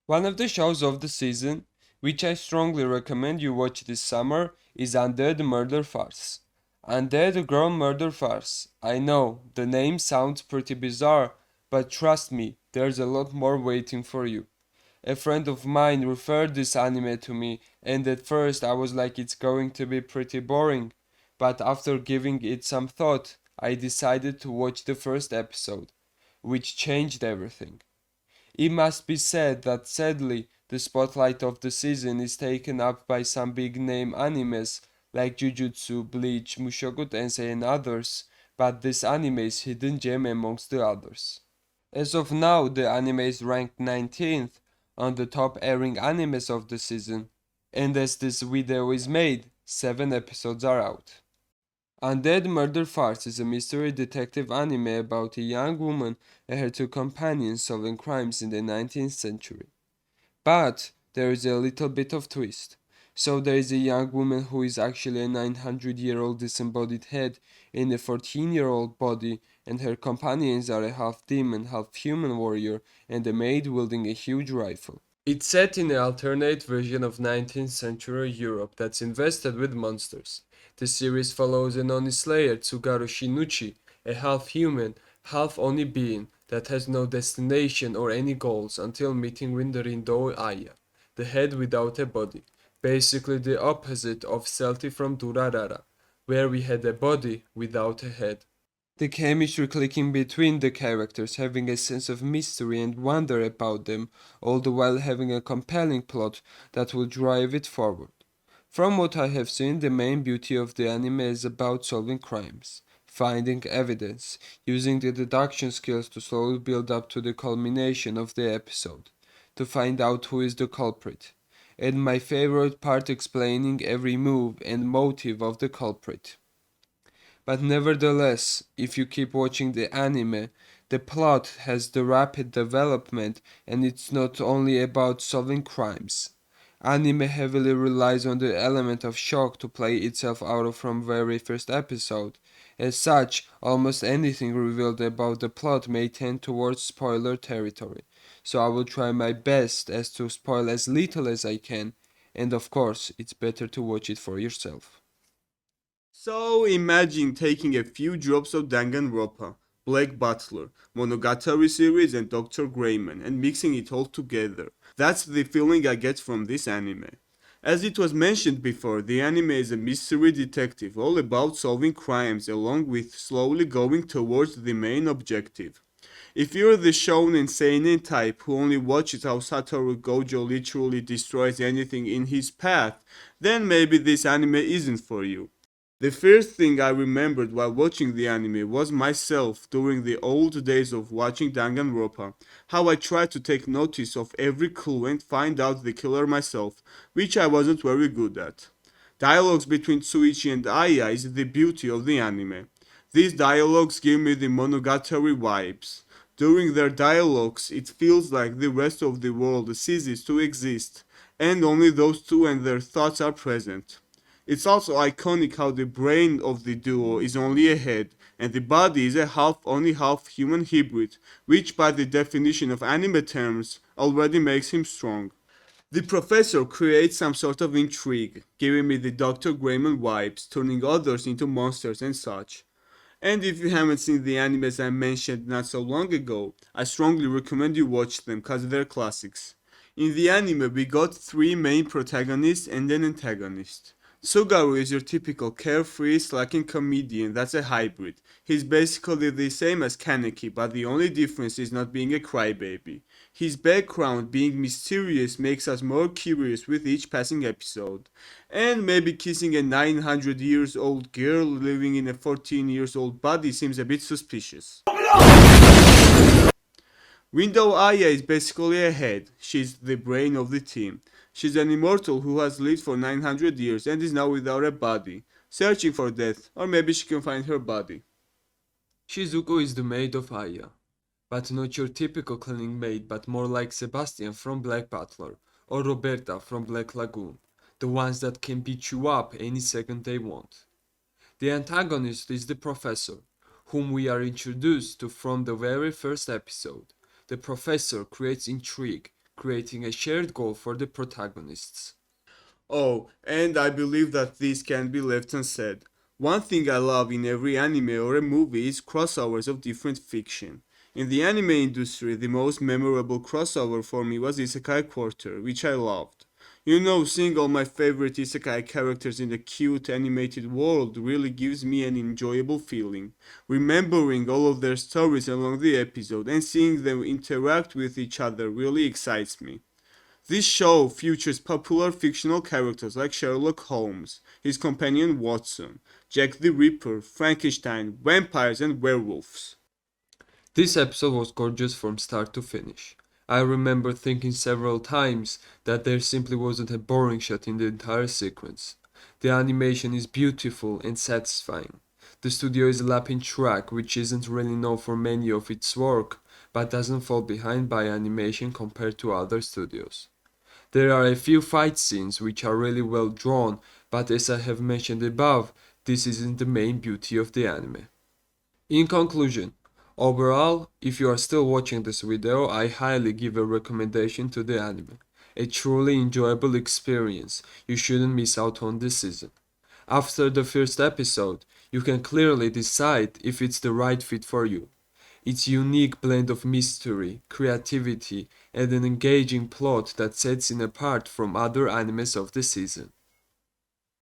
One of the shows of the season, which I strongly recommend you watch this summer, is Undead Murder Farce. Undead Girl Murder Farce. I know, the name sounds pretty bizarre, but trust me, there's a lot more waiting for you. A friend of mine referred this anime to me, and at first I was like it's going to be pretty boring. But after giving it some thought, I decided to watch the first episode, which changed everything. It must be said that sadly, the spotlight of the season is taken up by some big name animes like Jujutsu, Bleach, Mushoku Tensei, and others, but this anime is hidden gem amongst the others. As of now, the anime is ranked 19th on the top airing animes of the season, and as this video is made, 7 episodes are out. Undead Murder Farce is a mystery detective anime about a young woman and her two companions solving crimes in the 19th century. But there is a little bit of twist. So there is a young woman who is actually a 900-year-old disembodied head in a 14-year-old body, and her companions are a half demon, half human warrior and a maid wielding a huge rifle. It's set in an alternate version of 19th century Europe that's invested with monsters. The series follows an Oni slayer, Tsugaru Shinuchi, a half-human, half-Oni being that has no destination or any goals until meeting Windarindo Aya, the head without a body, basically the opposite of Celti from Durarara, where we had a body without a head. The chemistry clicking between the characters, having a sense of mystery and wonder about them, all the while having a compelling plot that will drive it forward. From what I have seen, the main beauty of the anime is about solving crimes, finding evidence, using the deduction skills to slowly build up to the culmination of the episode, to find out who is the culprit, and my favorite part explaining every move and motive of the culprit. But nevertheless, if you keep watching the anime, the plot has the rapid development and it's not only about solving crimes. Anime heavily relies on the element of shock to play itself out of from very first episode. As such, almost anything revealed about the plot may tend towards spoiler territory. So I will try my best as to spoil as little as I can, and of course, it's better to watch it for yourself. So imagine taking a few drops of Danganronpa, Black Butler, Monogatari series and Dr. Grayman and mixing it all together. That's the feeling I get from this anime. As it was mentioned before, the anime is a mystery detective all about solving crimes along with slowly going towards the main objective. If you're the shonen seinen type who only watches how Satoru Gojo literally destroys anything in his path, then maybe this anime isn't for you. The first thing I remembered while watching the anime was myself during the old days of watching Danganronpa, how I tried to take notice of every clue and find out the killer myself, which I wasn't very good at. Dialogues between Tsuichi and Aya is the beauty of the anime. These dialogues give me the Monogatari vibes. During their dialogues, it feels like the rest of the world ceases to exist, and only those two and their thoughts are present. It's also iconic how the brain of the duo is only a head, and the body is a half only half human hybrid, which by the definition of anime terms already makes him strong. The professor creates some sort of intrigue, giving me the Dr. Grayman vibes, turning others into monsters and such. And if you haven't seen the animes I mentioned not so long ago, I strongly recommend you watch them cause they're classics. In the anime we got three main protagonists and an antagonist. Sugaru is your typical carefree, slacking comedian that's a hybrid. He's basically the same as Kaneki, but the only difference is not being a crybaby. His background being mysterious makes us more curious with each passing episode. And maybe kissing a 900 years old girl living in a 14 years old body seems a bit suspicious. Window Aya is basically a head. She's the brain of the team. She's an immortal who has lived for 900 years and is now without a body, searching for death, or maybe she can find her body. Shizuko is the maid of Aya, but not your typical cleaning maid, but more like Sebastian from Black Butler or Roberta from Black Lagoon, the ones that can beat you up any second they want. The antagonist is the professor, whom we are introduced to from the very first episode. The professor creates intrigue, creating a shared goal for the protagonists. Oh, and I believe that this can't be left unsaid. One thing I love in every anime or a movie is crossovers of different fiction. In the anime industry, the most memorable crossover for me was Isekai Quarter, which I loved. You know, seeing all my favorite isekai characters in a cute animated world really gives me an enjoyable feeling. Remembering all of their stories along the episode and seeing them interact with each other really excites me. This show features popular fictional characters like Sherlock Holmes, his companion Watson, Jack the Ripper, Frankenstein, vampires, and werewolves. This episode was gorgeous from start to finish. I remember thinking several times that there simply wasn't a boring shot in the entire sequence. The animation is beautiful and satisfying. The studio is lapping track, which isn't really known for many of its work, but doesn't fall behind by animation compared to other studios. There are a few fight scenes which are really well drawn, but as I have mentioned above, this isn't the main beauty of the anime. In conclusion, overall, if you are still watching this video, I highly give a recommendation to the anime. A truly enjoyable experience, you shouldn't miss out on this season. After the first episode, you can clearly decide if it's the right fit for you. Its unique blend of mystery, creativity, and an engaging plot that sets it apart from other animes of the season.